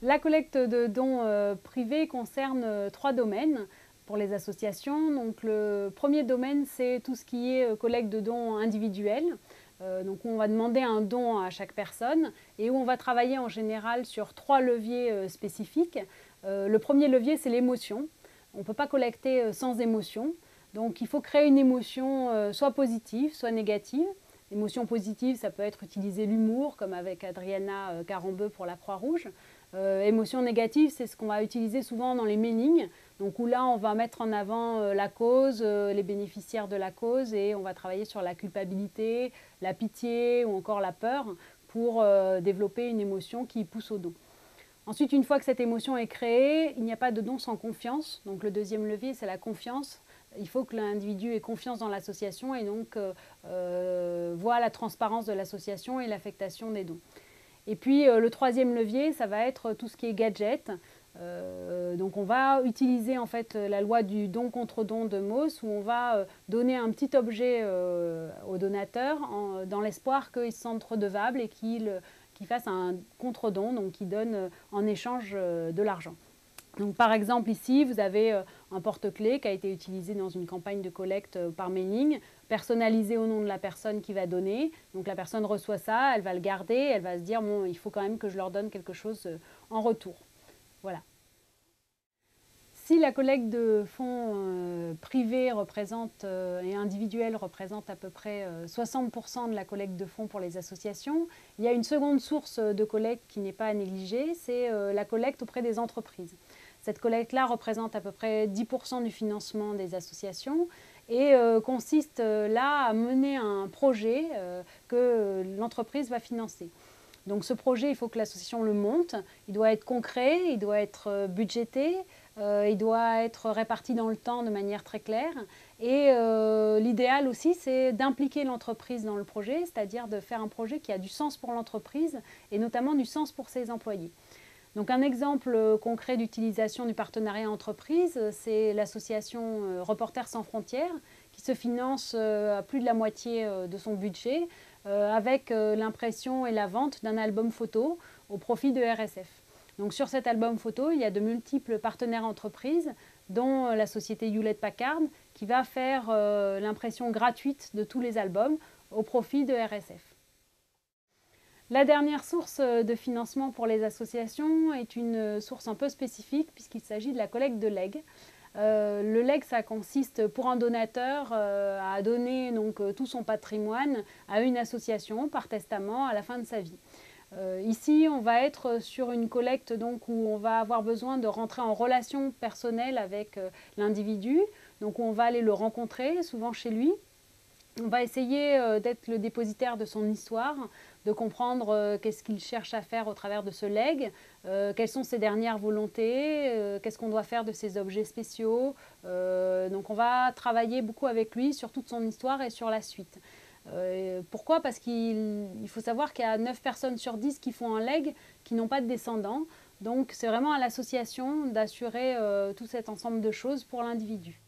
La collecte de dons privés concerne trois domaines pour les associations. Donc, le premier domaine, c'est tout ce qui est collecte de dons individuels. Donc on va demander un don à chaque personne et où on va travailler en général sur trois leviers spécifiques. Le premier levier, c'est l'émotion. On ne peut pas collecter sans émotion. Donc il faut créer une émotion soit positive, soit négative. L'émotion positive, ça peut être utiliser l'humour, comme avec Adriana Carambeu pour la Croix-Rouge. Émotion négative, c'est ce qu'on va utiliser souvent dans les mailings. Donc où là, on va mettre en avant la cause, les bénéficiaires de la cause, et on va travailler sur la culpabilité, la pitié ou encore la peur pour développer une émotion qui pousse au don. Ensuite, une fois que cette émotion est créée, il n'y a pas de don sans confiance. Donc le deuxième levier, c'est la confiance. Il faut que l'individu ait confiance dans l'association et donc voit la transparence de l'association et l'affectation des dons. Et puis le troisième levier, ça va être tout ce qui est gadget. Donc on va utiliser en fait la loi du don contre don de Mauss où on va donner un petit objet au donateur dans l'espoir qu'il se sente redevable et qu'il fasse un contre-don, donc qu'il donne en échange de l'argent. Donc, par exemple, ici, vous avez un porte-clés qui a été utilisé dans une campagne de collecte par mailing, personnalisé au nom de la personne qui va donner. Donc, la personne reçoit ça, elle va le garder, elle va se dire bon, il faut quand même que je leur donne quelque chose en retour. Voilà. Si la collecte de fonds privés et individuels représente à peu près 60% de la collecte de fonds pour les associations, il y a une seconde source de collecte qui n'est pas à négliger, c'est la collecte auprès des entreprises. Cette collecte-là représente à peu près 10% du financement des associations et consiste là à mener un projet que l'entreprise va financer. Donc ce projet, il faut que l'association le monte, il doit être concret, il doit être budgété, il doit être réparti dans le temps de manière très claire. Et l'idéal aussi, c'est d'impliquer l'entreprise dans le projet, c'est-à-dire de faire un projet qui a du sens pour l'entreprise et notamment du sens pour ses employés. Donc un exemple concret d'utilisation du partenariat entreprise, c'est l'association Reporters sans frontières qui se finance à plus de la moitié de son budget avec l'impression et la vente d'un album photo au profit de RSF. Donc sur cet album photo, il y a de multiples partenaires entreprises, dont la société Hewlett-Packard, qui va faire l'impression gratuite de tous les albums au profit de RSF. La dernière source de financement pour les associations est une source un peu spécifique puisqu'il s'agit de la collecte de legs. Le leg, ça consiste pour un donateur à donner donc, tout son patrimoine à une association par testament à la fin de sa vie. Ici, on va être sur une collecte donc, où on va avoir besoin de rentrer en relation personnelle avec l'individu. Donc on va aller le rencontrer, souvent chez lui. On va essayer d'être le dépositaire de son histoire, de comprendre qu'est-ce qu'il cherche à faire au travers de ce leg, quelles sont ses dernières volontés, qu'est-ce qu'on doit faire de ses objets spéciaux. Donc on va travailler beaucoup avec lui sur toute son histoire et sur la suite. Pourquoi? Parce qu'il faut savoir qu'il y a 9 personnes sur 10 qui font un leg qui n'ont pas de descendants. Donc c'est vraiment à l'association d'assurer tout cet ensemble de choses pour l'individu.